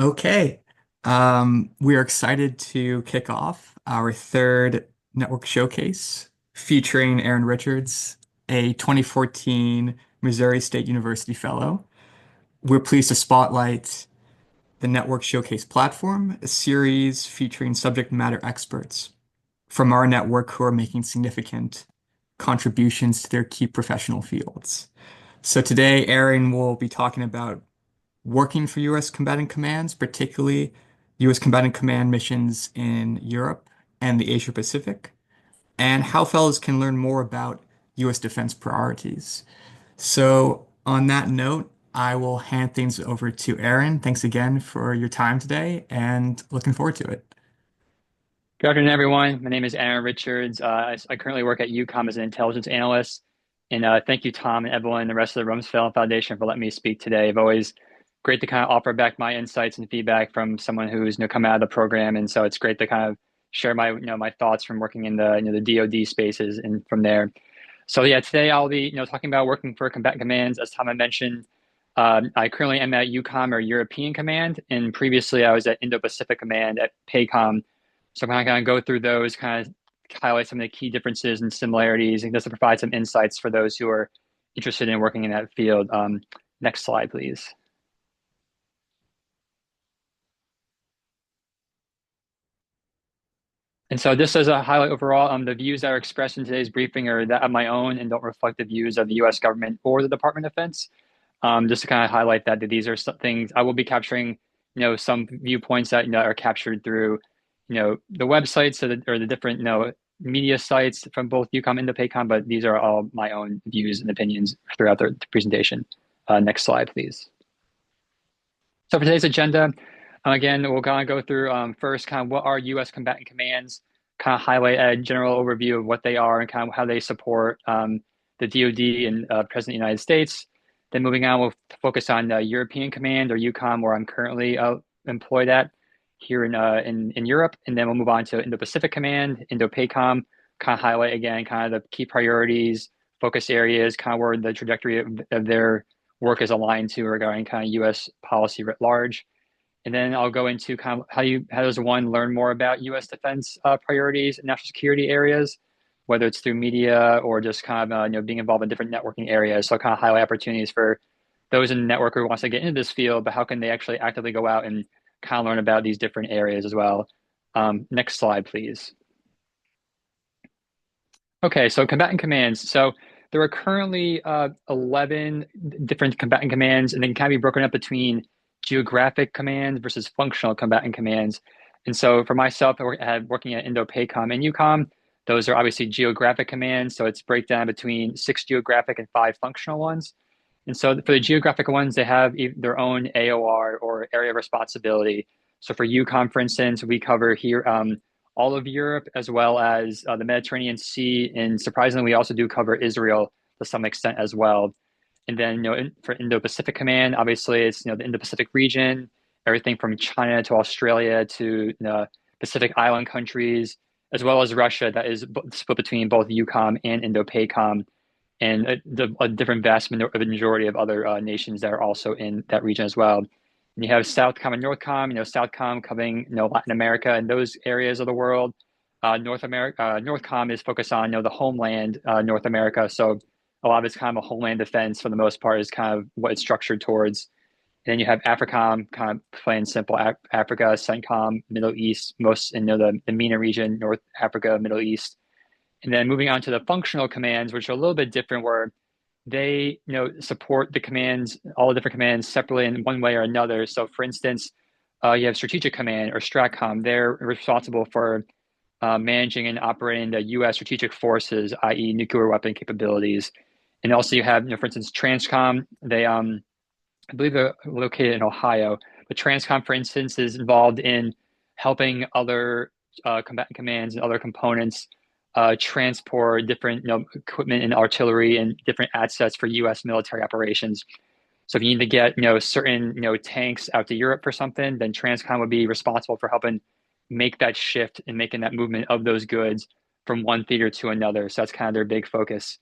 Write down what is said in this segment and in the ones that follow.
Okay. We are excited to kick off our third network showcase featuring Aaron Richards, a 2014 Missouri State University fellow. We're pleased to spotlight the Network Showcase platform, a series featuring subject matter experts from our network who are making significant contributions to their key professional fields. So today, Aaron will be talking about working for U.S. combatant commands, particularly U.S. combatant command missions in Europe and the Asia Pacific, and how fellows can learn more about U.S. defense priorities. So, on that note, I will hand things over to Aaron. Thanks again for your time today and looking forward to it. Good afternoon, everyone. My name is Aaron Richards. I currently work at UCOM as an intelligence analyst. And thank you, Tom and Evelyn, and the rest of the Rumsfeld Foundation for letting me speak today. I've always great to kind of offer back my insights and feedback from someone who's come out of the program. And so it's great to kind of share my my thoughts from working in the DoD spaces and from there. So yeah, today I'll be talking about working for combatant commands. As Tom had mentioned, I currently am at UCOM or European Command, and previously I was at Indo-Pacific Command at PACOM. So I'm kind of go through those, kind of highlight some of the key differences and similarities, and just to provide some insights for those who are interested in working in that field. Next slide, please. And so this is a highlight overall. The views that are expressed in today's briefing are that of my own and don't reflect the views of the U.S. government or the Department of Defense. Just to kind of highlight that these are some things I will be capturing, some viewpoints that are captured through, the websites or the different, media sites from both UCOM and the PACOM, but these are all my own views and opinions throughout the presentation. Next slide, please. So for today's agenda, again, we'll kind of go through first kind of what are U.S. combatant commands, kind of highlight a general overview of what they are and kind of how they support the DoD and President of the United States. Then moving on, we'll focus on European Command or EUCOM, where I'm currently employed at here in Europe. And then we'll move on to Indo-Pacific Command, Indo-PACOM, kind of highlight again kind of the key priorities, focus areas, kind of where the trajectory of their work is aligned to regarding kind of U.S. policy writ large. And then I'll go into kind of how does one learn more about U.S. defense priorities and national security areas, whether it's through media or just kind of being involved in different networking areas. So I'll kind of highlight opportunities for those in the network who wants to get into this field, but how can they actually actively go out and kind of learn about these different areas as well. Next slide, please. Okay, so combatant commands. So there are currently 11 different combatant commands, and they can kind of be broken up between geographic commands versus functional combatant commands. And so for myself, working at Indo-PACOM and EUCOM, those are obviously geographic commands. So it's breakdown between 6 geographic and 5 functional ones. And so for the geographic ones, they have their own AOR or area of responsibility. So for EUCOM, for instance, we cover here all of Europe as well as the Mediterranean Sea. And surprisingly, we also do cover Israel to some extent as well. And then, for Indo-Pacific Command, obviously it's, the Indo-Pacific region, everything from China to Australia to the Pacific Island countries, as well as Russia, that is split between both EUCOM and Indo-PACOM, and a different vast majority of other nations that are also in that region as well. And you have Southcom and Northcom, Southcom covering, Latin America and those areas of the world. Northcom is focused on, the homeland, North America. So a lot of it's kind of a homeland defense for the most part is kind of what it's structured towards. And then you have AFRICOM, kind of plain simple Africa, CENTCOM, Middle East, most in the MENA region, North Africa, Middle East. And then moving on to the functional commands, which are a little bit different, where they support the commands, all the different commands separately in one way or another. So for instance, you have Strategic Command or STRATCOM. They're responsible for managing and operating the U.S. strategic forces, i.e. nuclear weapon capabilities. And also you have, for instance, TRANSCOM. They, I believe they're located in Ohio, but TRANSCOM, for instance, is involved in helping other combatant commands and other components transport different equipment and artillery and different assets for U.S. military operations. So if you need to get certain tanks out to Europe for something, then TRANSCOM would be responsible for helping make that shift and making that movement of those goods from one theater to another. So that's kind of their big focus.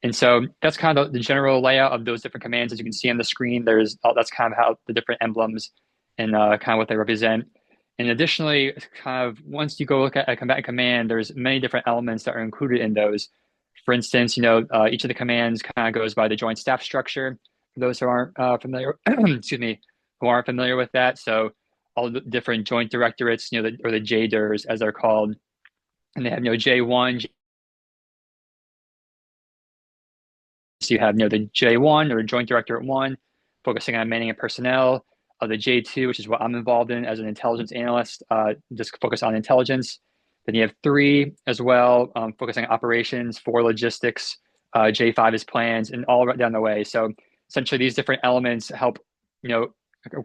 And so that's kind of the general layout of those different commands. As you can see on the screen, that's kind of how the different emblems and kind of what they represent. And additionally, kind of once you go look at a combatant command, there's many different elements that are included in those. For instance, each of the commands kind of goes by the joint staff structure. For those who aren't familiar, excuse me, who aren't familiar with that, so all the different joint directorates, or the JDIRs as they're called, and they have J1. So you have the J1 or Joint Directorate 1, focusing on manning and personnel. The J2, which is what I'm involved in as an intelligence analyst, just focus on intelligence. Then you have 3 as well, focusing on operations, 4 logistics. J5 is plans, and all right down the way. So essentially, these different elements help, you know,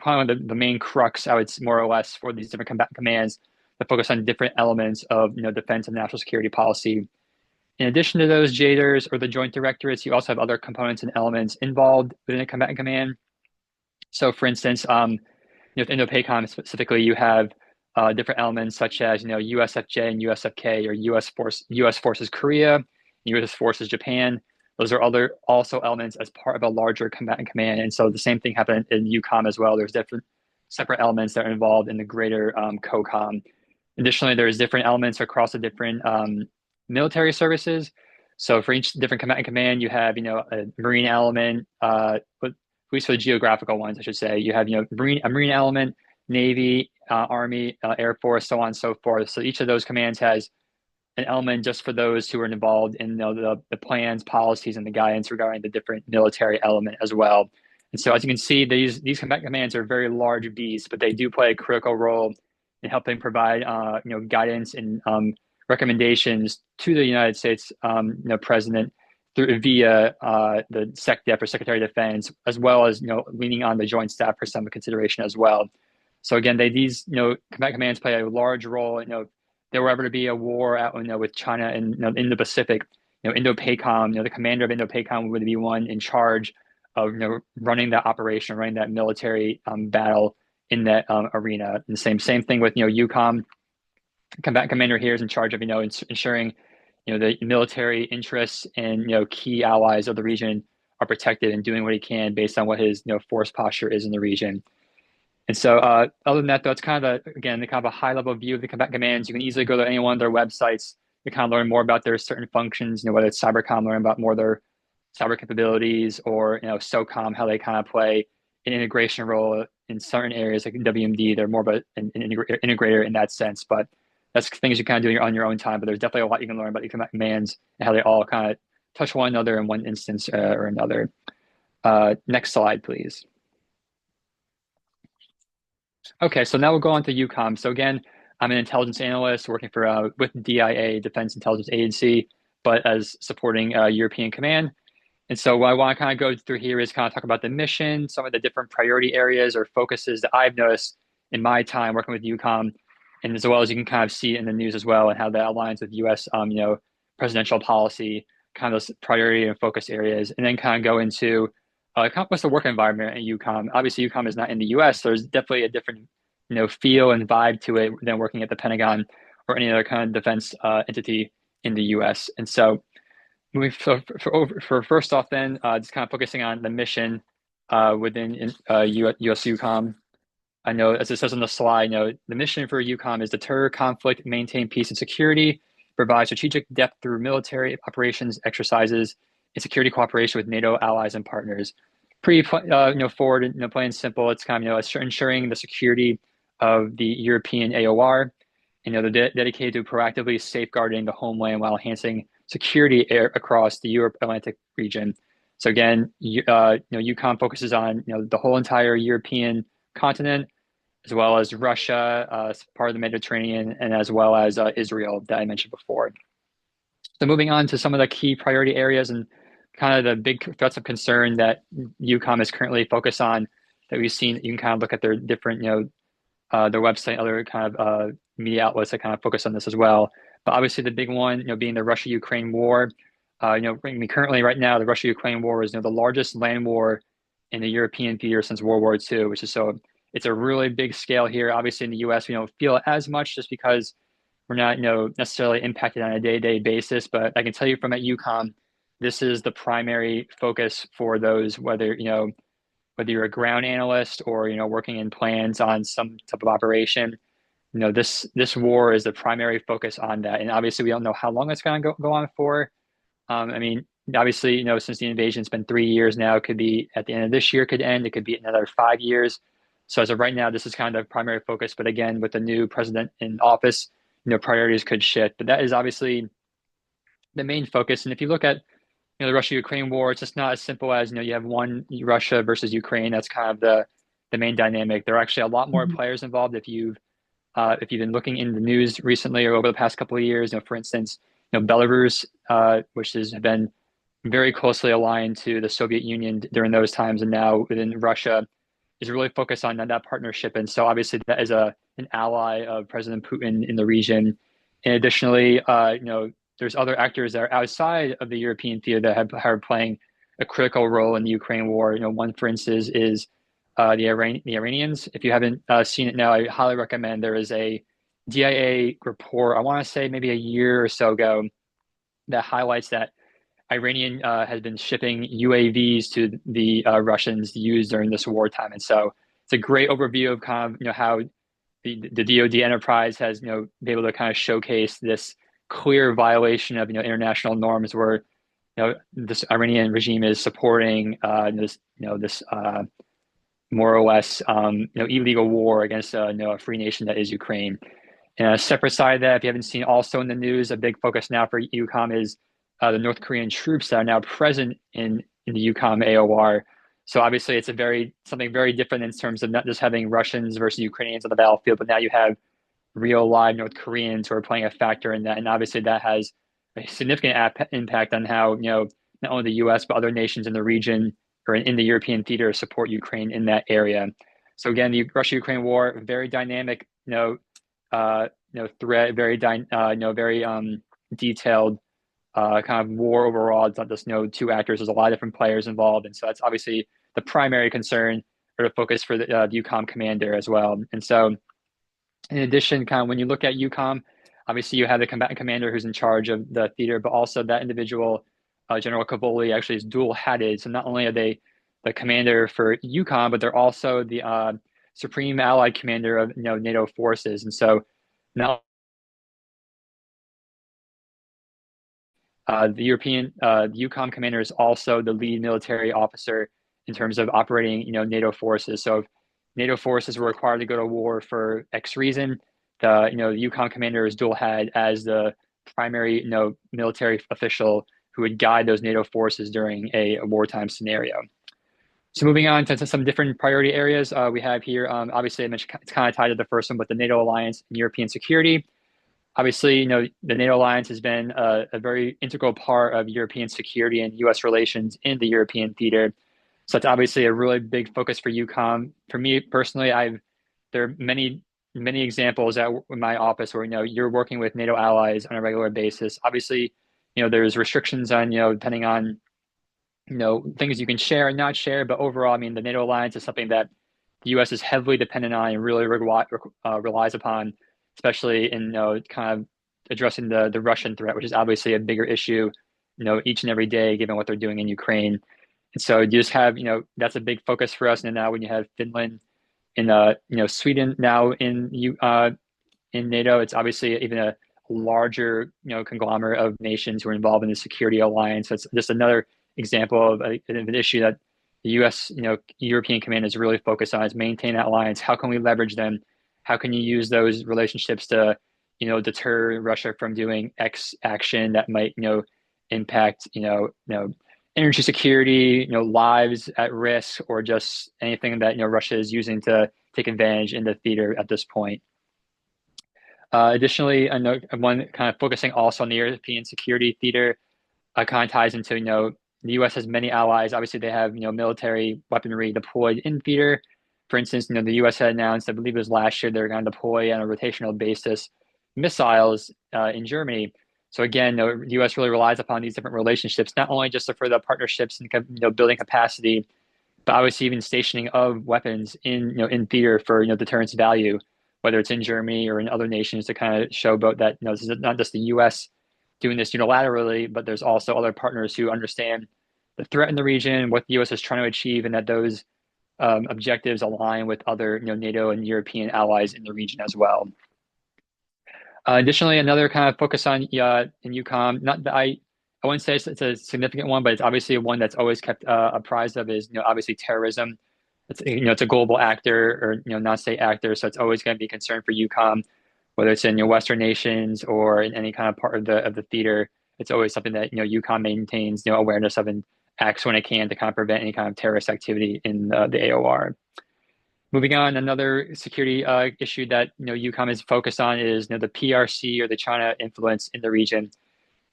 kind of the main crux, I would say, more or less, for these different commands to focus on different elements of defense and national security policy. In addition to those JDIRs or the joint directorates, you also have other components and elements involved within a combatant command. So, for instance, with INDOPACOM specifically, you have different elements such as USFJ and USFK, or U.S. Forces Korea, U.S. Forces Japan. Those are also elements as part of a larger combatant command, and so the same thing happened in EUCOM as well. There's different separate elements that are involved in the greater COCOM. Additionally, there's different elements across the different military services. So for each different combatant command, you have a marine element, but at least for the geographical ones, I should say, you have a marine element, Navy, Army, Air Force, so on and so forth. So each of those commands has an element just for those who are involved in the plans, policies, and the guidance regarding the different military element as well. And so, as you can see, these combatant commands are very large beasts, but they do play a critical role in helping provide guidance and recommendations to the United States president via the SecDef or Secretary of Defense, as well as leaning on the Joint Staff for some consideration as well. So again, these combatant commands play a large role. If there were ever to be a war out with China and in the Pacific, INDOPACOM, the commander of INDOPACOM would be one in charge of running that operation, running that military battle in that arena. And same thing with EUCOM. Combatant commander here is in charge of ensuring the military interests and key allies of the region are protected, and doing what he can based on what his force posture is in the region. And so, other than that, though, it's kind of the kind of a high level view of the combatant commands. You can easily go to any one of their websites to kind of learn more about their certain functions. Whether it's Cybercom, learn about more of their cyber capabilities, or SOCOM, how they kind of play an integration role in certain areas like WMD. They're more of an integrator in that sense, but that's things you kind of do on your own time. But there's definitely a lot you can learn about the combatant commands and how they all kind of touch one another in one instance or another. Next slide, please. Okay, so now we'll go on to EUCOM. So again, I'm an intelligence analyst working for with DIA, Defense Intelligence Agency, but as supporting European Command. And so what I want to kind of go through here is kind of talk about the mission, some of the different priority areas or focuses that I've noticed in my time working with EUCOM, and as well as you can kind of see in the news as well, and how that aligns with U.S. Presidential policy, kind of those priority and focus areas, and then kind of go into what's the work environment at EUCOM. Obviously, EUCOM is not in the U.S., so there's definitely a different feel and vibe to it than working at the Pentagon or any other kind of defense entity in the U.S. And so, for first off, then just kind of focusing on the mission within U.S. EUCOM. I know, as it says on the slide, the mission for EUCOM is deter conflict, maintain peace and security, provide strategic depth through military operations, exercises, and security cooperation with NATO allies and partners. Pretty forward, plain and simple. It's kind of ensuring the security of the European AOR. They're dedicated to proactively safeguarding the homeland while enhancing security across the Europe Atlantic region. So again, EUCOM focuses on the whole entire European continent, as well as Russia, part of the Mediterranean, and as well as Israel that I mentioned before. So moving on to some of the key priority areas and kind of the big threats of concern that EUCOM is currently focused on that we've seen. You can kind of look at their different, their website, other kind of media outlets that kind of focus on this as well. But obviously the big one, being the Russia-Ukraine war. Currently right now, the Russia-Ukraine war is the largest land war in the European theater since World War II, which is so it's a really big scale here. Obviously in the US, we don't feel it as much just because we're not necessarily impacted on a day-to-day basis. But I can tell you from at EUCOM, this is the primary focus for those, whether whether you're a ground analyst or working in plans on some type of operation, this war is the primary focus on that. And obviously, we don't know how long it's going to go on for. I mean, obviously, since the invasion's been 3 years now, it could be at the end of this year, could end. It could be another 5 years. So as of right now, this is kind of the primary focus. But again, with the new president in office, priorities could shift. But that is obviously the main focus. And if you look at the Russia-Ukraine war, it's just not as simple as you have one Russia versus Ukraine. That's kind of the main dynamic. There are actually a lot more Mhm. players involved. If you've been looking in the news recently or over the past couple of years, for instance, Belarus, which has been very closely aligned to the Soviet Union during those times, and now within Russia, is really focused on that partnership. And so obviously that is an ally of President Putin in the region. And additionally, there's other actors that are outside of the European theater that are playing a critical role in the Ukraine war. One, for instance, is the Iranians. If you haven't seen it now, I highly recommend. There is a DIA report, I want to say maybe a year or so ago, that highlights that Iranian has been shipping UAVs to the Russians to use during this wartime. And so it's a great overview of kind of how the DoD enterprise has been able to kind of showcase this clear violation of international norms where this Iranian regime is supporting this more or less illegal war against a free nation that is Ukraine. And a separate side of that, if you haven't seen also in the news, a big focus now for EUCOM is the North Korean troops that are now present in the EUCOM AOR. So obviously it's something very different in terms of not just having Russians versus Ukrainians on the battlefield, but now you have real live North Koreans who are playing a factor in that. And obviously that has a significant impact on how, not only the US, but other nations in the region or in the European theater support Ukraine in that area. So again, the Russia-Ukraine war, very dynamic, threat, very detailed kind of war overall. It's not just two actors. There's a lot of different players involved, and so that's obviously the primary concern or the focus for the UCOM commander as well. And so, in addition, kind of when you look at UCOM, obviously you have the combatant commander who's in charge of the theater, but also that individual, General Cavoli, actually is dual-headed. So not only are they the commander for UCOM, but they're also the Supreme Allied Commander of NATO forces. And so now the UCOM commander is also the lead military officer in terms of operating NATO forces. So if NATO forces were required to go to war for X reason, the UCOM commander is dual head as the primary military official who would guide those NATO forces during a wartime scenario. So moving on to some different priority areas we have here. Obviously, I mentioned it's kind of tied to the first one, but the NATO alliance and European security. Obviously, the NATO alliance has been a very integral part of European security and U.S. relations in the European theater. So it's obviously a really big focus for EUCOM. For me personally, there are many examples in my office where you're working with NATO allies on a regular basis. Obviously, there's restrictions on depending on things you can share and not share. But overall, I mean, the NATO alliance is something that the U.S. is heavily dependent on and really relies upon, especially in kind of addressing the Russian threat, which is obviously a bigger issue, each and every day, given what they're doing in Ukraine. And so you just have, that's a big focus for us. And now when you have Finland and Sweden now in NATO, it's obviously even a larger conglomerate of nations who are involved in the security alliance. So it's just another example of an issue that the U.S. European Command is really focused on: is maintain that alliance. How can we leverage them? How can you use those relationships to deter Russia from doing X action that might impact energy security, lives at risk, or just anything that Russia is using to take advantage in the theater at this point. Additionally, one kind of focusing also on the European security theater kind of ties into, the U.S. has many allies. Obviously, they have, military weaponry deployed in theater. For instance, the U.S. had announced, I believe it was last year, they're going to deploy on a rotational basis missiles in Germany. So again, the U.S. really relies upon these different relationships, not only just for the partnerships and building capacity, but obviously even stationing of weapons in theater for deterrence value, whether it's in Germany or in other nations, to kind of show about that this is not just the U.S. doing this unilaterally, but there's also other partners who understand the threat in the region, what the U.S. is trying to achieve, and that those objectives align with other, NATO and European allies in the region as well. Additionally, another kind of focus on in EUCOM, not that I wouldn't say it's a significant one, but it's obviously one that's always kept apprised of is, obviously terrorism. It's a global actor or, non-state actor, so it's always going to be a concern for EUCOM, whether it's in, Western nations or in any kind of part of the theater. It's always something that, EUCOM maintains, awareness of and acts when it can to kind of prevent any kind of terrorist activity in the AOR. Moving on, another security issue that EUCOM is focused on is the PRC or the China influence in the region.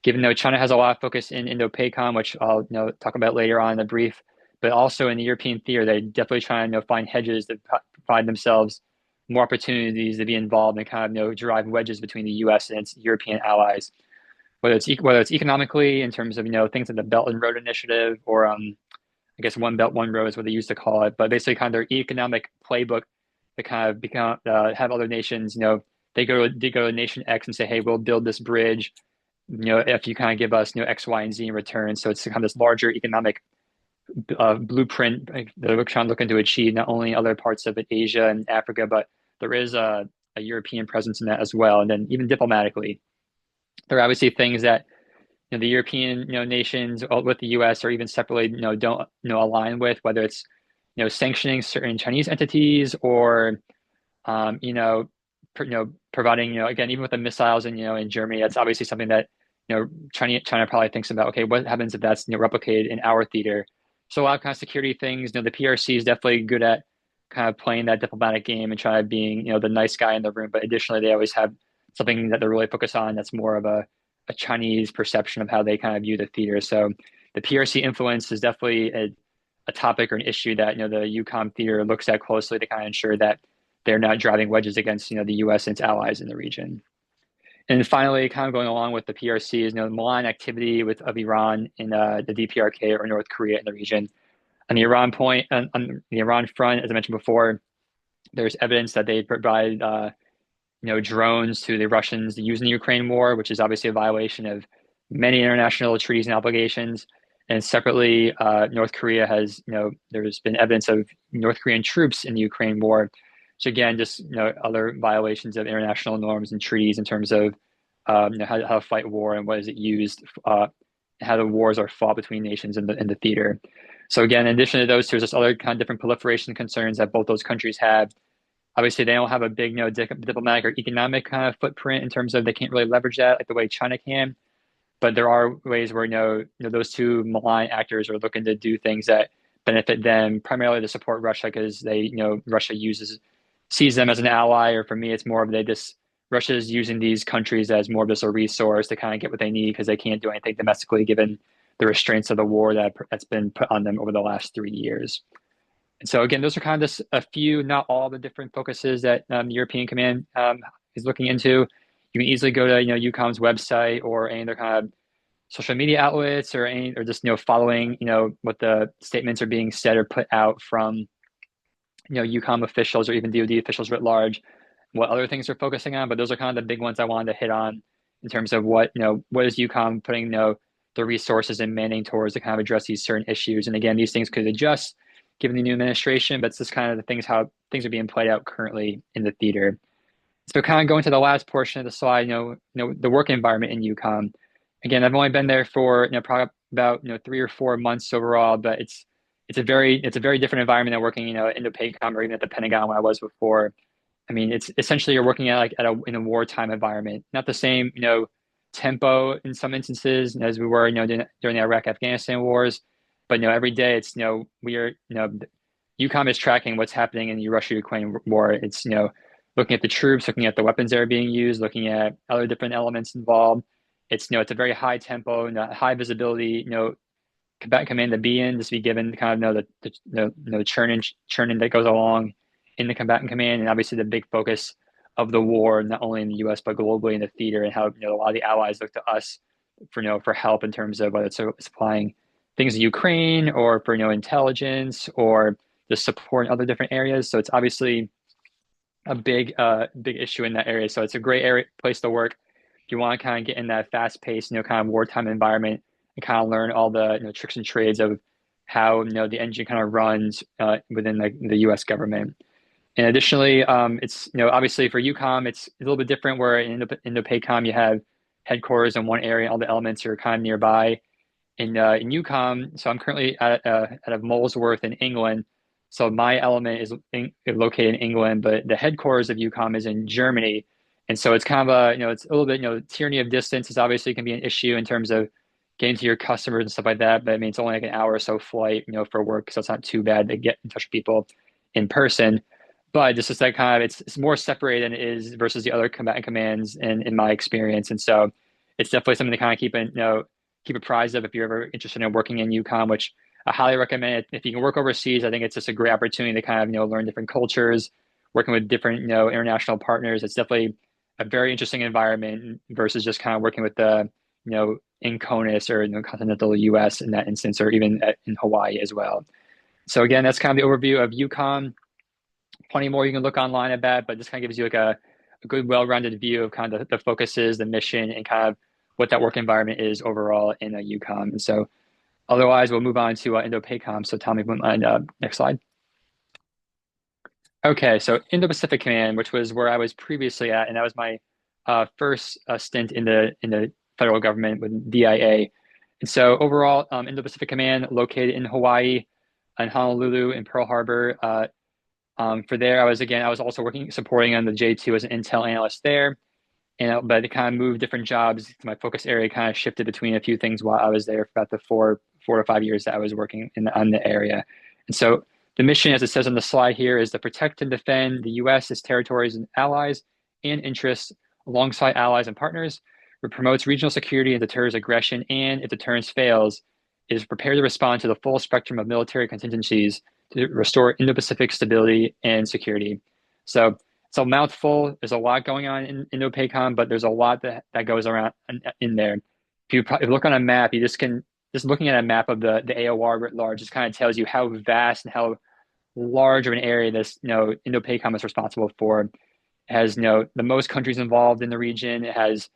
Given though China has a lot of focus in Indo-PACOM, which I'll talk about later on in the brief, but also in the European theater, they're definitely trying to find hedges to provide themselves more opportunities to be involved and kind of drive wedges between the U.S. and its European allies, whether it's economically in terms of things like the Belt and Road Initiative or I guess One Belt, One Road is what they used to call it, but basically kind of their economic playbook to kind of become have other nations, they go to nation X and say, hey, we'll build this bridge, if you kind of give us, X, Y, and Z in return. So it's kind of this larger economic blueprint that we're trying to look into achieve not only other parts of Asia and Africa, but there is a European presence in that as well. And then even diplomatically, there are obviously things that the European nations with the U.S. or even separately don't align with, whether it's sanctioning certain Chinese entities or providing again even with the missiles and in Germany, that's obviously something that China probably thinks about. Okay, what happens if that's replicated in our theater? So a lot of kind of security things. The PRC is definitely good at kind of playing that diplomatic game and trying to being the nice guy in the room. But additionally, they always have something that they're really focused on that's more of a Chinese perception of how they kind of view the theater. So the PRC influence is definitely a topic or an issue that the EUCOM theater looks at closely to kind of ensure that they're not driving wedges against the U.S. and its allies in the region. And finally, kind of going along with the PRC is the malign activity of Iran in the DPRK or North Korea in the region. On the Iran point, on the Iran front, as I mentioned before, there's evidence that they provide drones to the Russians to use in the Ukraine war, which is obviously a violation of many international treaties and obligations. And separately, North Korea has, there's been evidence of North Korean troops in the Ukraine war. So again, just other violations of international norms and treaties in terms of how to fight war and what is it used, how the wars are fought between nations in the theater. So again, in addition to those, there's just other kind of different proliferation concerns that both those countries have. Obviously, they don't have a big, diplomatic or economic kind of footprint in terms of they can't really leverage that like the way China can. But there are ways where those two malign actors are looking to do things that benefit them, primarily to support Russia because Russia sees them as an ally, or for me, it's more of Russia is using these countries as more of just a resource to kind of get what they need because they can't do anything domestically given the restraints of the war that's been put on them over the last 3 years. And so again, those are kind of just a few, not all the different focuses that the European Command is looking into. You can easily go to EUCOM's website or any other kind of social media outlets or just following what the statements are being said or put out from EUCOM officials or even DoD officials writ large, what other things they're focusing on. But those are kind of the big ones I wanted to hit on in terms of what is EUCOM putting the resources and manning towards to kind of address these certain issues. And again, these things could adjust given the new administration, but it's just kind of the things how things are being played out currently in the theater. So kind of going to the last portion of the slide, the work environment in EUCOM. Again, I've only been there for probably about 3 or 4 months overall, but it's a very different environment than working Indo-PACOM or even at the Pentagon when I was before. I mean, it's essentially you're working at in a wartime environment, not the same tempo in some instances as we were during the Iraq-Afghanistan wars, but every day it's we are EUCOM is tracking what's happening in the Russia-Ukraine war. It's looking at the troops, looking at the weapons that are being used, looking at other different elements involved. It's it's a very high tempo and high visibility combatant command to be in, just be given kind of the churning that goes along in the combatant command, and obviously the big focus of the war, not only in the U.S. but globally in the theater, and how a lot of the allies look to us for help in terms of whether it's supplying things to Ukraine or for intelligence or just support in other different areas. So it's obviously a big issue in that area. So it's a great place to work if you want to kind of get in that fast paced kind of wartime environment and kind of learn all the tricks and trades of how the engine kind of runs within the U.S. government. And additionally, it's obviously for UCOM, it's a little bit different. Where in Indo-PACOM you have headquarters in one area, all the elements are kind of nearby. In UCOM, so I'm currently at a Molesworth in England. So my element is located in England, but the headquarters of UCOM is in Germany. And so it's kind of it's a little bit, tyranny of distance is obviously can be an issue in terms of getting to your customers and stuff like that. But I mean, it's only like an hour or so flight, for work, so it's not too bad to get in touch with people in person. But this is that kind of it's more separated than it is versus the other combatant commands in my experience. And so it's definitely something to kind of keep apprised of if you're ever interested in working in UConn, which I highly recommend it. If you can work overseas, I think it's just a great opportunity to kind of, learn different cultures, working with different, international partners. It's definitely a very interesting environment versus just kind of working with in CONUS or continental US in that instance, or even in Hawaii as well. So again, that's kind of the overview of UConn. Plenty more you can look online at that, but this kind of gives you like a good, well-rounded view of kind of the focuses, the mission, and kind of what that work environment is overall in UConn. And so otherwise, we'll move on to Indo-PACOM. So Tommy, next slide. Okay, so Indo-Pacific Command, which was where I was previously at, and that was my first stint in the federal government with DIA. And so overall, Indo-Pacific Command located in Hawaii, in Honolulu, and Pearl Harbor. For there, I was also supporting on the J2 as an intel analyst there. But it kind of moved different jobs. My focus area kind of shifted between a few things while I was there for about the four to 5 years that I was working on the area. And so the mission, as it says on the slide here, is to protect and defend the U.S., its territories and allies and interests alongside allies and partners. It promotes regional security and deters aggression. And if deterrence fails, it is prepared to respond to the full spectrum of military contingencies to restore Indo-Pacific stability and security. So it's a mouthful. There's a lot going on in Indo-PACOM, but there's a lot that goes around in there. If you look on a map, you just looking at a map of the AOR writ large, just kind of tells you how vast and how large of an area this Indo-PACOM is responsible for. It has the most countries involved in the region. It has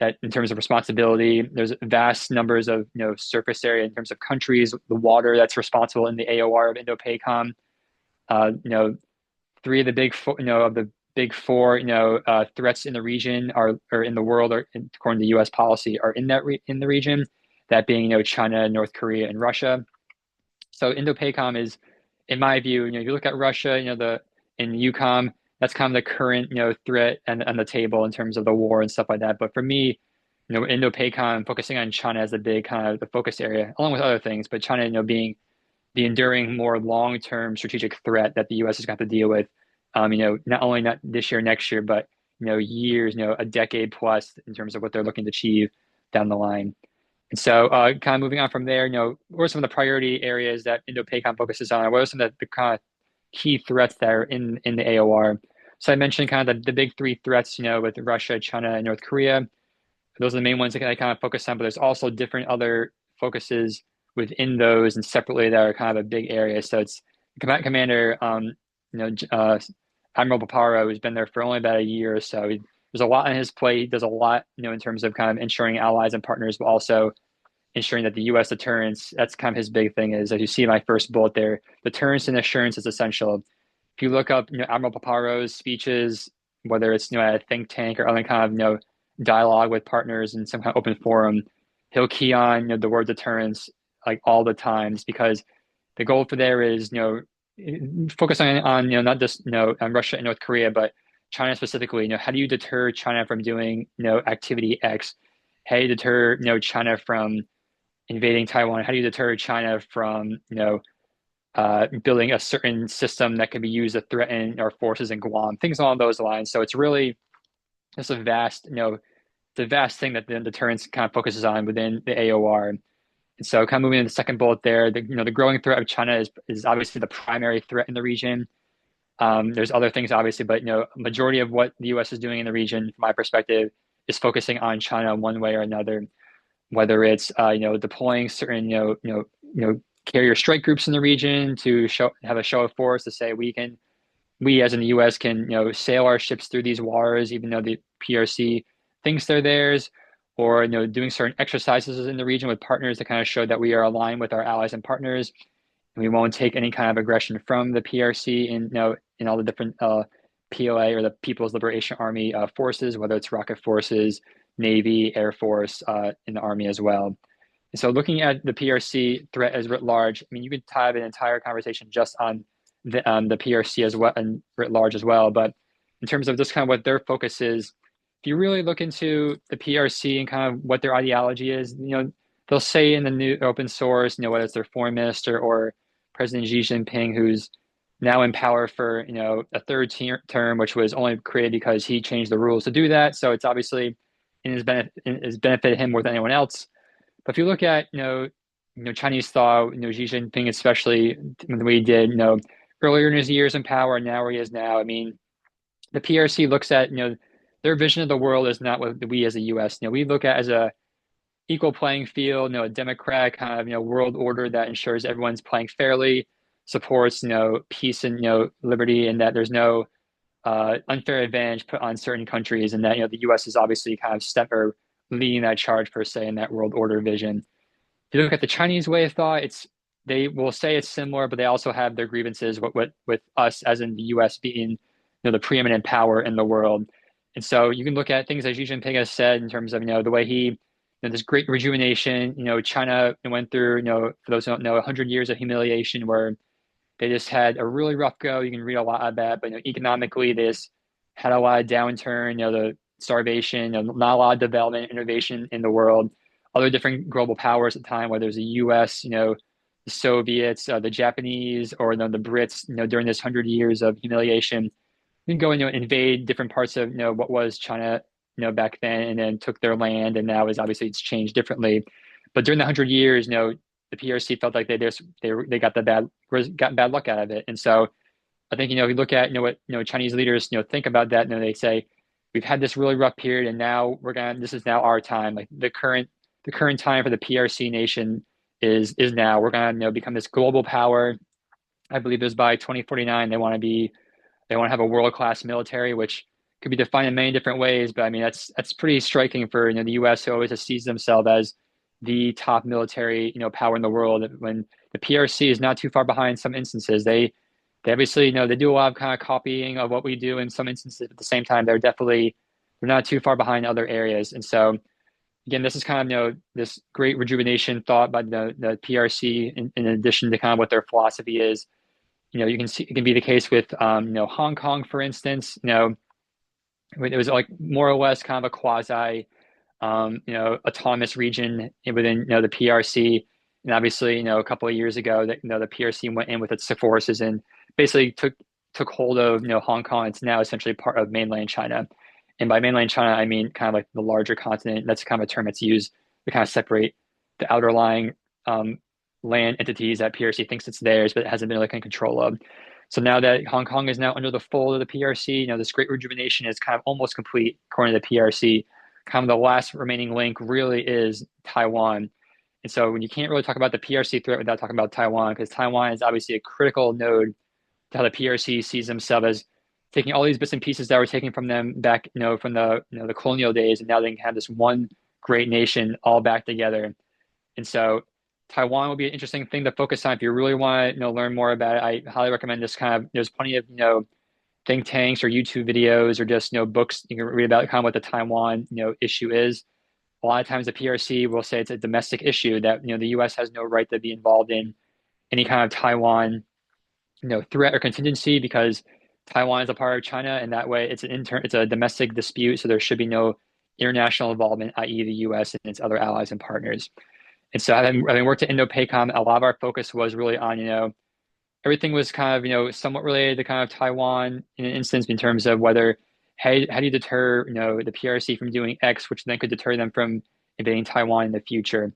that in terms of responsibility. There's vast numbers of surface area in terms of countries, the water that's responsible in the AOR of Indo-PACOM. Three of the big four threats in the region or in the world, or according to U.S. policy, are in the region. That being China, North Korea, and Russia. So Indo-PACOM is, in my view, if you look at Russia, in UCOM, that's kind of the current threat and on the table in terms of the war and stuff like that. But for me, Indo-PACOM focusing on China as the big kind of the focus area, along with other things, but China being the enduring, more long-term strategic threat that the U.S. is going to have to deal with. Not this year, next year, but years, a decade plus in terms of what they're looking to achieve down the line. And so, kind of moving on from there, what are some of the priority areas that Indo-PACOM focuses on? What are some of the kind of key threats that are in the AOR? So I mentioned kind of the big three threats, with Russia, China, and North Korea. Those are the main ones that I kind of focus on, but there's also different other focuses within those and separately that are kind of a big area. So it's Combatant Commander, Admiral Paparo, who's been there for only about a year or so. There's a lot on his plate. He does a lot, in terms of kind of ensuring allies and partners, but also ensuring that the U.S. deterrence, that's kind of his big thing is, as you see in my first bullet there, deterrence and assurance is essential. If you look up, Admiral Paparo's speeches, whether it's, at a think tank or other kind of, dialogue with partners in some kind of open forum, he'll key on, the word deterrence like all the times, because the goal for there is, focus on not just, on Russia and North Korea, but China specifically. How do you deter China from doing, activity X? How do you deter, China from invading Taiwan? How do you deter China from, building a certain system that can be used to threaten our forces in Guam? Things along those lines. So it's really just a vast, the vast thing that the deterrence kind of focuses on within the AOR. And so kind of moving to the second bullet there, the growing threat of China is obviously the primary threat in the region. There's other things obviously, but majority of what the U.S. is doing in the region, from my perspective, is focusing on China one way or another. Whether it's deploying certain carrier strike groups in the region to have a show of force to say we as in the U.S. can sail our ships through these waters even though the PRC thinks they're theirs, or doing certain exercises in the region with partners to kind of show that we are aligned with our allies and partners. We won't take any kind of aggression from the PRC in in all the different PLA or the People's Liberation Army forces, whether it's rocket forces, Navy, Air Force, in the Army as well. And so looking at the PRC threat as writ large, I mean, you could have an entire conversation just on the PRC as well and writ large as well. But in terms of just kind of what their focus is, if you really look into the PRC and kind of what their ideology is, they'll say in the new open source, whether it's their foreign minister or President Xi Jinping, who's now in power for, a third term, which was only created because he changed the rules to do that. So it's obviously in his benefit, has benefited him more than anyone else. But if you look at, Chinese thought, Xi Jinping, especially the way he did, earlier in his years in power and now where he is now, I mean, the PRC looks at, their vision of the world is not what we as the US, we look at as a equal playing field, a democratic kind of, world order that ensures everyone's playing fairly, supports, peace and, liberty, and that there's no unfair advantage put on certain countries, and that, the US is obviously kind of step or leading that charge per se in that world order vision. If you look at the Chinese way of thought, they will say it's similar, but they also have their grievances with us as in the US being, the preeminent power in the world. And so you can look at things that Xi Jinping has said in terms of, the way he, this great rejuvenation, China went through, for those who don't know, 100 years of humiliation where they just had a really rough go. You can read a lot about that, but economically, they just had a lot of downturn. The starvation, not a lot of development, innovation in the world. Other different global powers at the time, whether it was the U.S., the Soviets, the Japanese, or the Brits, during this 100 years of humiliation, you can go and invade different parts of what was China, back then, and then took their land, and now is obviously it's changed differently. But during the 100 years, the PRC felt like they got bad luck out of it. And so I think, if you look at, what, Chinese leaders, think about that, and they say, we've had this really rough period, and now this is now our time. Like the current time for the PRC nation is now. We're gonna, become this global power. I believe it was by 2049, they want to have a world-class military, which could be defined in many different ways. But I mean, that's pretty striking for, the U.S., who always has sees themselves as the top military, power in the world. When the PRC is not too far behind in some instances, they obviously, they do a lot of kind of copying of what we do in some instances. At the same time, they're not too far behind other areas. And so, again, this is kind of, this great rejuvenation thought by the PRC in addition to kind of what their philosophy is. You can see it can be the case with, Hong Kong, for instance. It was like more or less kind of a quasi, autonomous region within, the PRC. And obviously, a couple of years ago, that the PRC went in with its forces and basically took hold of, Hong Kong. It's now essentially part of mainland China. And by mainland China, I mean kind of like the larger continent. That's kind of a term that's used to kind of separate the outer lying land entities that PRC thinks it's theirs, but it hasn't been really in control of. So now that Hong Kong is now under the fold of the PRC, this great rejuvenation is kind of almost complete, according to the PRC. Kind of the last remaining link really is Taiwan. And so when you can't really talk about the PRC threat without talking about Taiwan, because Taiwan is obviously a critical node to how the PRC sees themselves as taking all these bits and pieces that were taken from them back, from the colonial days, and now they can have this one great nation all back together. And so Taiwan will be an interesting thing to focus on if you really want to, learn more about it. I highly recommend this kind of. There's plenty of think tanks or YouTube videos or just books you can read about kind of what the Taiwan issue is. A lot of times the PRC will say it's a domestic issue that the U.S. has no right to be involved in any kind of Taiwan threat or contingency because Taiwan is a part of China, and that way it's a domestic dispute, so there should be no international involvement, i.e., the U.S. and its other allies and partners. And so having worked at Indo-PACOM, a lot of our focus was really on everything was kind of somewhat related to kind of Taiwan in an instance in terms of whether how do you deter the PRC from doing X, which then could deter them from invading Taiwan in the future.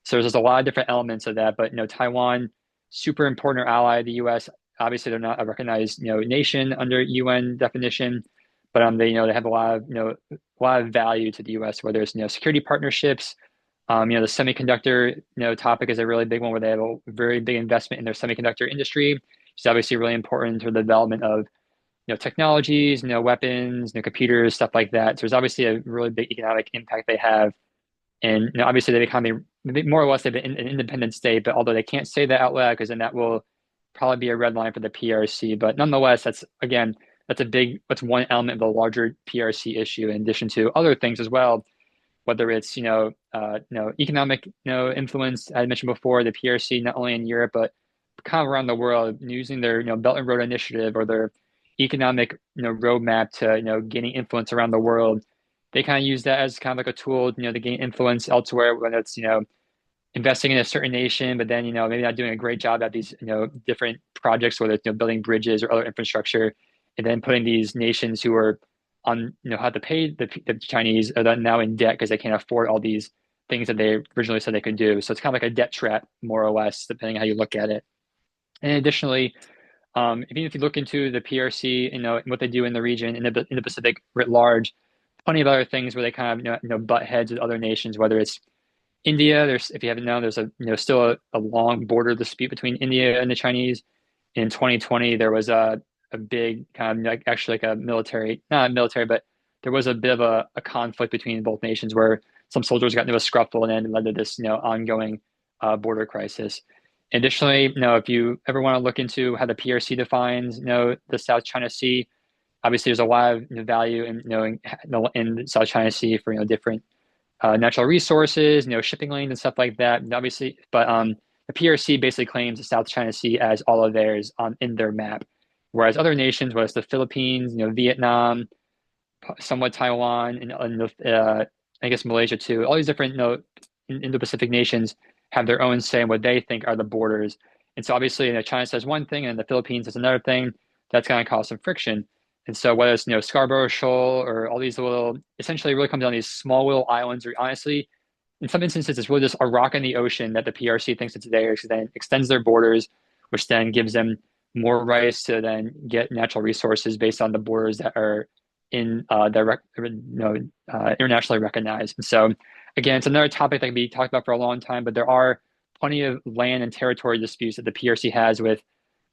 So there's just a lot of different elements of that, but Taiwan, super important ally of the U.S. Obviously, they're not a recognized nation under UN definition, but they have a lot of value to the U.S. Whether it's security partnerships, the semiconductor topic is a really big one where they have a very big investment in their semiconductor industry, which is obviously really important to the development of technologies, weapons, computers, stuff like that. So there's obviously a really big economic impact they have. And obviously they become more or less they've been an independent state, but although they can't say that out loud because then that will probably be a red line for the PRC. But nonetheless, that's one element of the larger PRC issue in addition to other things as well, whether it's economic influence. I mentioned before the PRC not only in Europe but kind of around the world using their Belt and Road Initiative or their economic roadmap to gaining influence around the world. They kind of use that as kind of like a tool to gain influence elsewhere, whether it's investing in a certain nation, but then maybe not doing a great job at these different projects, whether it's building bridges or other infrastructure, and then putting these nations who are on have to pay the Chinese are now in debt because they can't afford all these things that they originally said they could do. So it's kind of like a debt trap, more or less, depending on how you look at it. And additionally, even if you look into the PRC, what they do in the region, in the Pacific writ large, plenty of other things where they kind of butt heads with other nations, whether it's India. If you haven't known, there's still a long border dispute between India and the Chinese. In 2020, there was a big kind of actually like a military, not military, but there was a bit of a conflict between both nations where some soldiers got into a scuffle and then it led to this ongoing border crisis. Additionally, if you ever want to look into how the PRC defines the South China Sea, obviously there's a lot of value in knowing in the South China Sea for different natural resources, shipping lanes and stuff like that. And obviously, but the PRC basically claims the South China Sea as all of theirs in their map, whereas other nations, whether it's the Philippines, Vietnam, somewhat Taiwan, and I guess Malaysia too, all these different Indo-Pacific nations have their own say in what they think are the borders. And so obviously, China says one thing and the Philippines says another thing. That's going to cause some friction. And so whether it's Scarborough Shoal or all these little, essentially, it really comes down to these small little islands. Or honestly, in some instances, it's really just a rock in the ocean that the PRC thinks it's theirs, then extends their borders, which then gives them more rights to then get natural resources based on the borders that are in internationally recognized. And so, again, it's another topic that can be talked about for a long time, but there are plenty of land and territory disputes that the PRC has with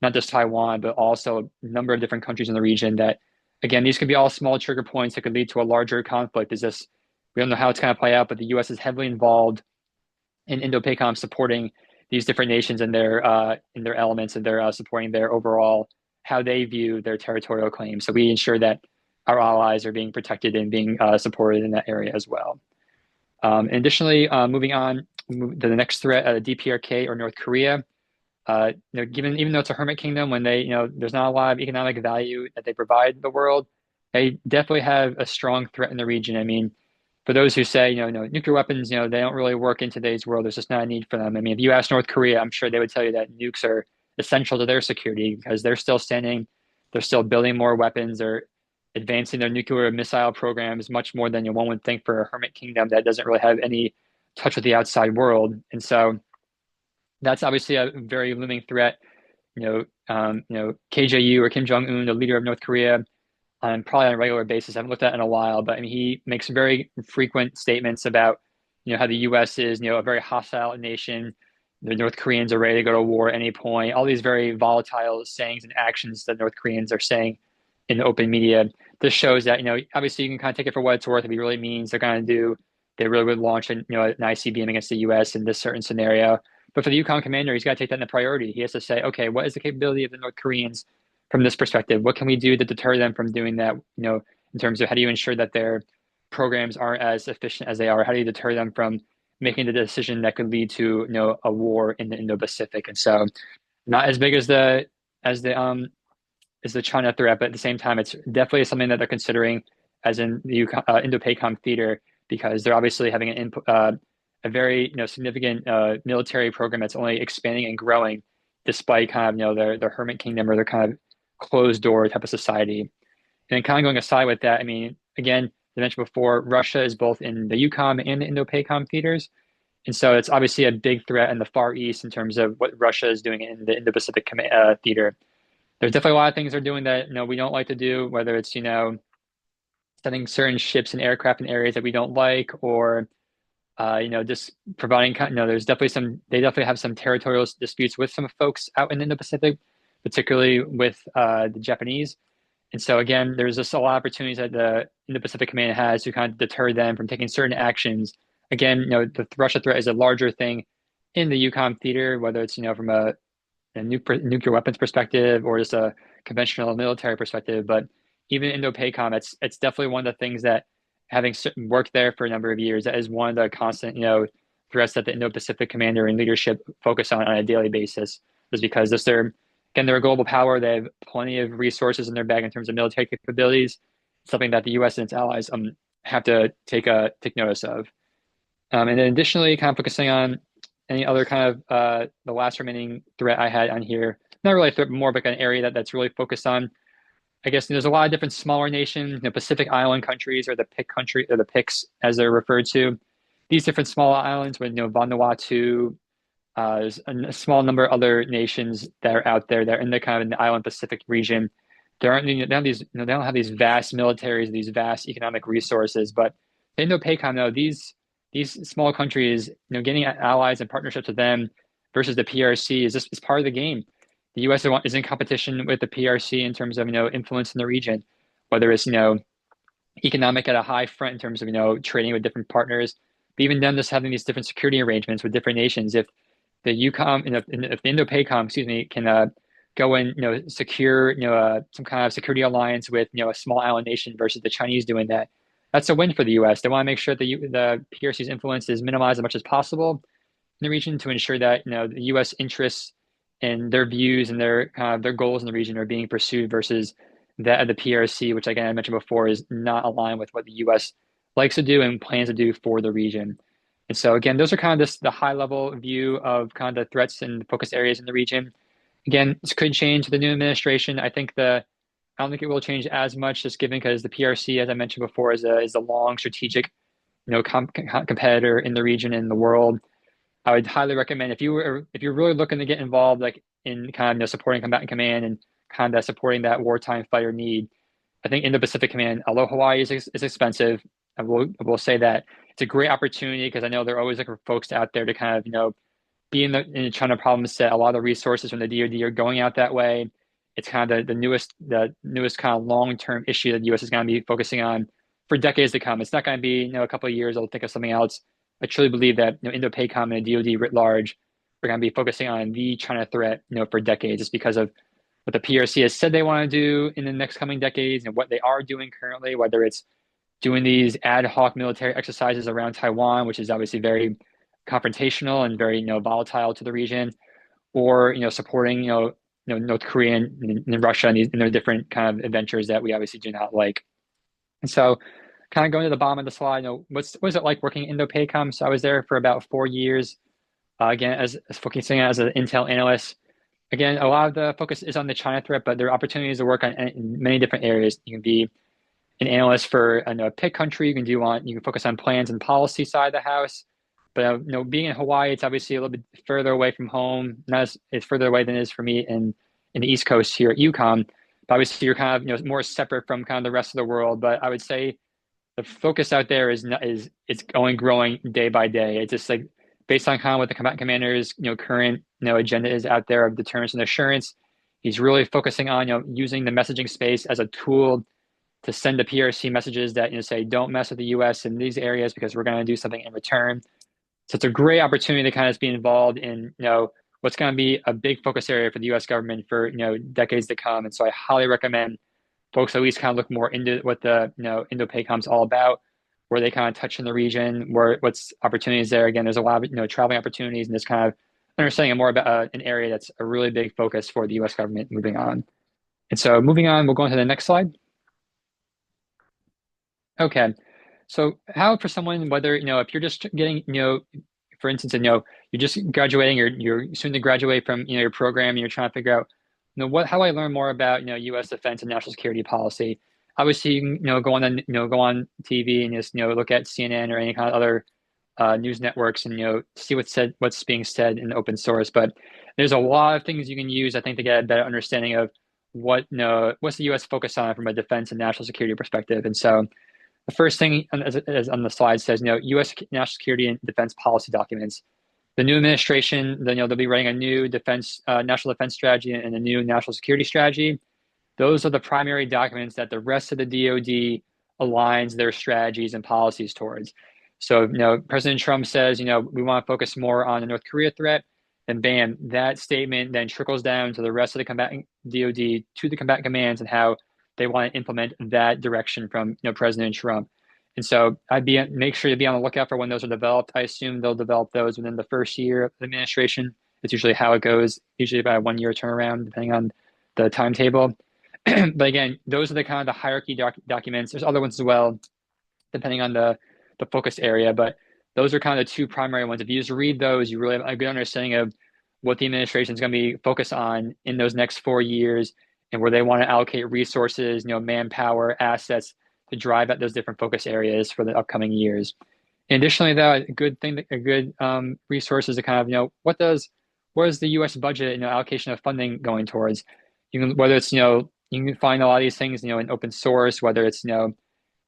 not just Taiwan, but also a number of different countries in the region that, again, these could be all small trigger points that could lead to a larger conflict. We don't know how it's going to play out, but the U.S. is heavily involved in Indo-PACOM supporting these different nations in their elements and they're supporting their overall how they view their territorial claims. So we ensure that our allies are being protected and being supported in that area as well. Additionally, moving on to the next threat, DPRK or North Korea. Even though it's a hermit kingdom, when there's not a lot of economic value that they provide the world, they definitely have a strong threat in the region. I mean, for those who say, no, nuclear weapons, they don't really work in today's world. There's just not a need for them. I mean, if you ask North Korea, I'm sure they would tell you that nukes are essential to their security because they're still standing, they're still building more weapons, they're advancing their nuclear missile programs much more than one would think for a hermit kingdom that doesn't really have any touch with the outside world. And so that's obviously a very looming threat. KJU or Kim Jong Un, the leader of North Korea, probably on a regular basis. I haven't looked at it in a while, but I mean, he makes very frequent statements about, how the U.S. is, a very hostile nation. The North Koreans are ready to go to war at any point. All these very volatile sayings and actions that North Koreans are saying in the open media. This shows that, obviously you can kind of take it for what it's worth. If he really means they really would launch an ICBM against the U.S. in this certain scenario. But for the Yukon commander, he's got to take that into priority. He has to say, okay, what is the capability of the North Koreans from this perspective? What can we do to deter them from doing that? In terms of how do you ensure that their programs aren't as efficient as they are? How do you deter them from making the decision that could lead to a war in the Indo-Pacific? And so, not as big as the China threat, but at the same time, it's definitely something that they're considering as in the Indo-PACOM theater because they're obviously having a very significant military program that's only expanding and growing despite kind of their hermit kingdom or their kind of closed door type of society. And then kind of going aside with that, I mean, again, as I mentioned before, Russia is both in the Yukon and the Indo-PACOM theaters. And so it's obviously a big threat in the Far East in terms of what Russia is doing in the Indo-Pacific theater. There's definitely a lot of things they're doing that we don't like to do, whether it's sending certain ships and aircraft in areas that we don't like, or just providing. They definitely have some territorial disputes with some folks out in the Indo-Pacific, particularly with the Japanese. And so again, there's just a lot of opportunities that the Indo-Pacific Command has to kind of deter them from taking certain actions Again, the Russia threat is a larger thing in the EUCOM theater, whether it's, from a nuclear weapons perspective or just a conventional military perspective. But even Indo-PACOM, it's definitely one of the things that, having worked there for a number of years, that is one of the constant, threats that the Indo-Pacific commander and leadership focus on a daily basis, is because they're a global power. They have plenty of resources in their bag in terms of military capabilities, something that the U.S. and its allies have to take notice of. And then additionally, kind of focusing on any other kind of the last remaining threat I had on here, not really a threat, more like an area that's really focused on. I guess there's a lot of different smaller nations, Pacific Island countries, or the PIC country, or the PICs as they're referred to. These different small islands with, Vanuatu, there's a small number of other nations that are out there that are in the kind of in the island Pacific region. They don't have these, they don't have these vast militaries, these vast economic resources, but the Indo-PACOM, though, these small countries, getting allies and partnerships with them versus the PRC is part of the game. The U.S. is in competition with the PRC in terms of, influence in the region, whether it's, economic at a high front in terms of, trading with different partners, but even them just having these different security arrangements with different nations. If the UCOM, if the Indo-PACOM, excuse me, can go and, secure, some kind of security alliance with, a small island nation versus the Chinese doing that, that's a win for the U.S. They want to make sure that the PRC's influence is minimized as much as possible in the region to ensure that, the U.S. interests and their views and their kind of their goals in the region are being pursued versus that of the PRC, which again I mentioned before is not aligned with what the U.S. likes to do and plans to do for the region. And so again, those are kind of just the high level view of kind of the threats and focus areas in the region. Again, this could change with the new administration. I don't think it will change as much, just given because the PRC, as I mentioned before, is a long strategic, competitor in the region and the world. I would highly recommend if you're really looking to get involved, like in kind of, supporting combatant command and kind of supporting that wartime fighter need. I think Indo-Pacific Command, although Hawaii is expensive, I will say that it's a great opportunity because I know they're always looking for folks out there to kind of, be in the China problem set. A lot of the resources from the DoD are going out that way. It's kind of the newest kind of long-term issue that the U.S. is going to be focusing on for decades to come. It's not going to be, a couple of years. I'll think of something else. I truly believe that, Indo-PACOM and the DoD writ large are going to be focusing on the China threat, for decades, just because of what the PRC has said they want to do in the next coming decades and what they are doing currently, whether it's doing these ad hoc military exercises around Taiwan, which is obviously very confrontational and very, volatile to the region, or, supporting, North Korea and Russia and their different kind of adventures that we obviously do not like. And so kind of going to the bottom of the slide, what was it like working Indo-PACOM? So I was there for about 4 years, again, as focusing as an intel analyst. Again, a lot of the focus is on the China threat, but there are opportunities to work on in many different areas. You can be an analyst for a PIC country. You can focus on plans and policy side of the house. But being in Hawaii, it's obviously a little bit further away from home. Not as it's further away than it is for me in the East Coast here at UConn. But obviously, you're kind of more separate from kind of the rest of the world. But I would say the focus out there is not, is it's going growing day by day. It's just like based on kind of what the combatant commander's current agenda is out there of deterrence and assurance. He's really focusing on using the messaging space as a tool to send the PRC messages that say don't mess with the U.S. in these areas because we're going to do something in return. So it's a great opportunity to kind of be involved in what's going to be a big focus area for the U.S. government for decades to come. And so I highly recommend folks at least kind of look more into what the Indo-PACOM is all about, where they kind of touch in the region, what's opportunities there. Again, there's a lot of traveling opportunities and this kind of understanding more about an area that's a really big focus for the U.S. government moving on. And so moving on, we'll go into the next slide. Okay. So how for someone, whether, if you're just getting, for instance, you're just graduating or you're soon to graduate from, your program and you're trying to figure out, how do I learn more about, U.S. defense and national security policy? Obviously, you can, go on TV and just, look at CNN or any kind of other news networks and, see what's being said in open source. But there's a lot of things you can use, I think, to get a better understanding of what's the U.S. focus on from a defense and national security perspective. And so the first thing as on the slide says, U.S. national security and defense policy documents. The new administration, they'll be writing a new national defense strategy and a new national security strategy. Those are the primary documents that the rest of the DoD aligns their strategies and policies towards. So, President Trump says, we want to focus more on the North Korea threat. And bam, that statement then trickles down to the rest of the combatant DoD, to the combatant commands, and how they want to implement that direction from, President Trump. And so make sure to be on the lookout for when those are developed. I assume they'll develop those within the first year of the administration. It's usually how it goes, usually about a 1 year turnaround, depending on the timetable. But again, those are the kind of the hierarchy documents. There's other ones as well, depending on the focus area. But those are kind of the two primary ones. If you just read those, you really have a good understanding of what the administration is going to be focused on in those next 4 years and where they want to allocate resources, manpower, assets to drive at those different focus areas for the upcoming years. And additionally, though, a good resource is to kind of, what is the U.S. budget, allocation of funding going towards? Whether it's, you can find a lot of these things, in open source, whether it's,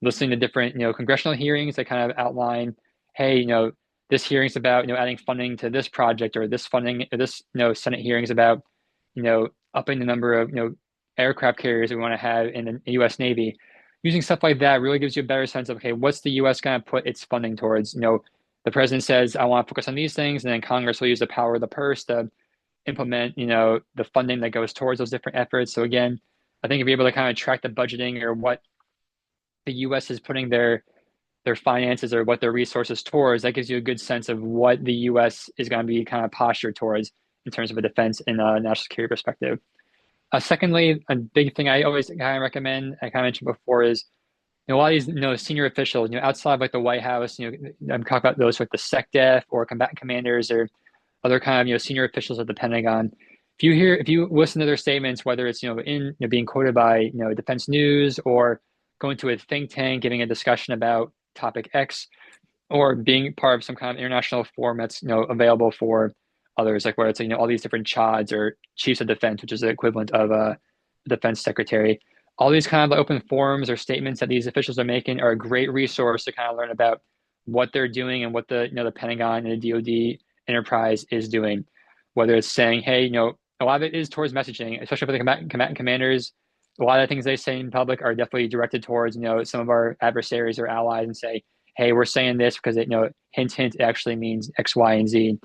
listening to different, congressional hearings that kind of outline, hey, this hearing's about, adding funding to this project, or this funding, or this, Senate hearings about, upping the number of, aircraft carriers we want to have in the U.S. Navy. Using stuff like that really gives you a better sense of, okay, what's the U.S. going to put its funding towards? The president says, I want to focus on these things, and then Congress will use the power of the purse to implement, the funding that goes towards those different efforts. So again, I think if you're able to kind of track the budgeting or what the U.S. is putting their finances or what their resources towards, that gives you a good sense of what the U.S. is going to be kind of postured towards in terms of a defense and a national security perspective. Secondly, a big thing I always kind of recommend, I kind of mentioned before, is a lot of these senior officials, outside of like the White House, I'm talking about those like the SecDef or combatant commanders or other kind of senior officials at the Pentagon. If you listen to their statements, whether it's being quoted by Defense News, or going to a think tank giving a discussion about topic X, or being part of some kind of international forum that's available for others, like where it's all these different CHODs or chiefs of defense, which is the equivalent of a defense secretary. All these kind of open forums or statements that these officials are making are a great resource to kind of learn about what they're doing and what the Pentagon and the DoD enterprise is doing. Whether it's saying, hey, a lot of it is towards messaging, especially for the combatant commanders. A lot of the things they say in public are definitely directed towards some of our adversaries or allies, and say, hey, we're saying this because it hint hint, it actually means X, Y, and Z.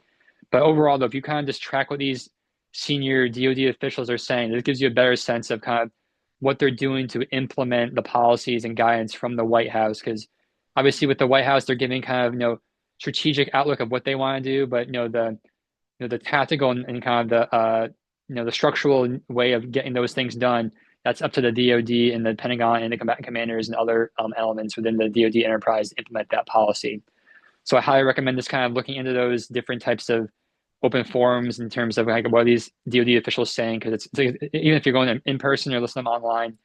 But overall, though, if you kind of just track what these senior DoD officials are saying, it gives you a better sense of kind of what they're doing to implement the policies and guidance from the White House. Because obviously, with the White House, they're giving kind of strategic outlook of what they want to do, but the tactical and kind of the structural way of getting those things done, that's up to the DoD and the Pentagon and the combatant commanders and other elements within the DoD enterprise to implement that policy. So I highly recommend just kind of looking into those different types of open forums in terms of like what are these DoD officials saying, because it's even if you're going in person or listening to them online,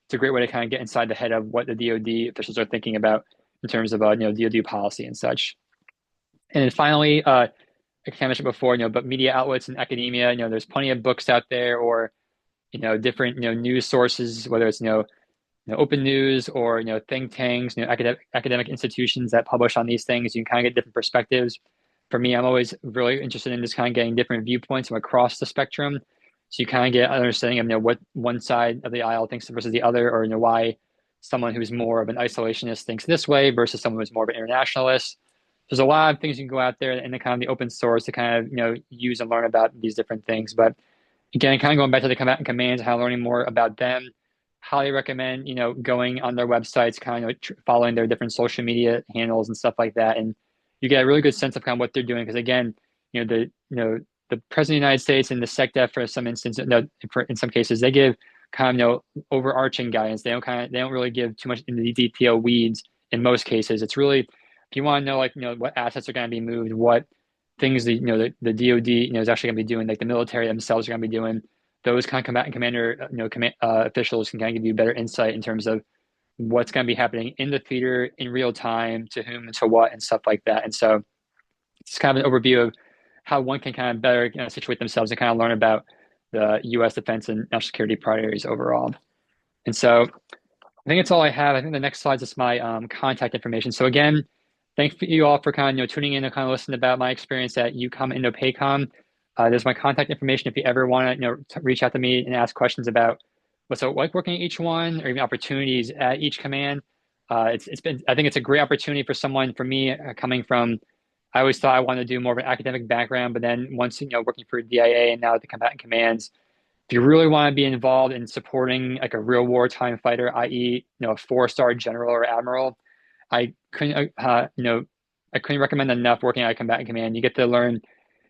it's a great way to kind of get inside the head of what the DoD officials are thinking about in terms of DoD policy and such. And then finally, like I mentioned before, but media outlets and academia, there's plenty of books out there, or different news sources, whether it's open news or think tanks, academic institutions that publish on these things. You can kind of get different perspectives. For me, I'm always really interested in just kind of getting different viewpoints from across the spectrum, so you kind of get an understanding of what one side of the aisle thinks versus the other, or why someone who's more of an isolationist thinks this way versus someone who's more of an internationalist. There's a lot of things you can go out there in the kind of the open source to kind of use and learn about these different things. But again, kind of going back to the combatant commands, how learning more about them, highly recommend going on their websites, kind of following their different social media handles and stuff like that, and you get a really good sense of kind of what they're doing. Because again, the president of the United States and the SecDef, for some instance, in some cases, they give kind of overarching guidance. They don't really give too much into the detail weeds. In most cases, it's really, if you want to know what assets are going to be moved, what things the DoD is actually going to be doing, like the military themselves are going to be doing. Those kind of combatant commander officials can kind of give you better insight in terms of what's going to be happening in the theater in real time, to whom and to what, and stuff like that. And so it's kind of an overview of how one can kind of better situate themselves and kind of learn about the U.S. defense and national security priorities overall. And so I think that's all I have. I think the next slide is just my contact information. So again, thanks for you all for kind of tuning in and kind of listening about my experience at UCOM INDOPACOM. There's my contact information if you ever want to reach out to me and ask questions about what's it like working at each one, or even opportunities at each command. It's been I think it's a great opportunity for someone for me coming from. I always thought I wanted to do more of an academic background, but then once working for DIA and now at the Combatant Commands, if you really want to be involved in supporting like a real wartime fighter, i.e., a four-star general or admiral, I couldn't I couldn't recommend enough working at a Combatant Command. You get to learn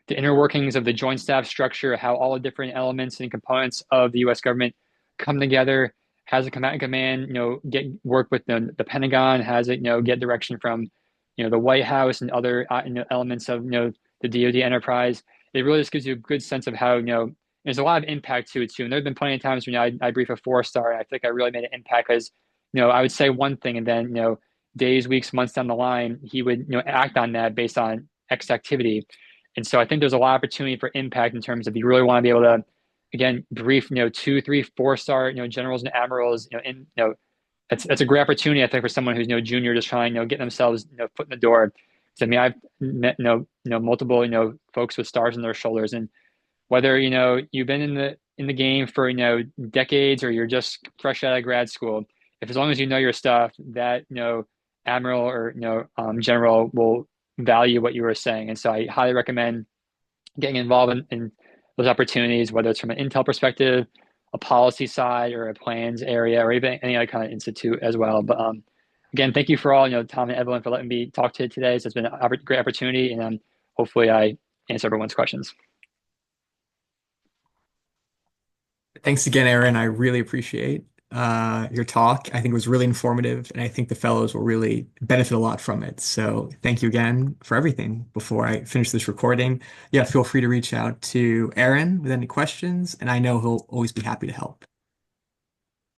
the inner workings of the joint staff structure, how all the different elements and components of the U.S. government come together. Has a combatant command, get work with the Pentagon, has it, get direction from, the White House and other elements of, the DoD enterprise. It really just gives you a good sense of how, there's a lot of impact to it too. And there have been plenty of times when I brief a four-star and I think I really made an impact because, I would say one thing and then, days, weeks, months down the line, he would, act on that based on X activity. And so I think there's a lot of opportunity for impact in terms of you really want to be able to, again, brief, two, three, four-star, generals and admirals, that's a great opportunity, I think, for someone who's, junior, just trying, get themselves, foot in the door. So, I mean, I've met, multiple, folks with stars on their shoulders, and whether, you've been in the game for, decades or you're just fresh out of grad school, if as long as you know your stuff, that, admiral or, general will value what you were saying. And so I highly recommend getting involved in those opportunities, whether it's from an intel perspective, a policy side, or a plans area, or even any other kind of institute as well. But again, thank you for all, Tom and Evelyn, for letting me talk to you today. So it's been a great opportunity, and hopefully I answer everyone's questions. Thanks again, Aaron. I really appreciate your talk. I think it was really informative, and I think the fellows will really benefit a lot from it. So thank you again for everything. Before I finish this recording, yeah, feel free to reach out to Aaron with any questions, and I know he'll always be happy to help.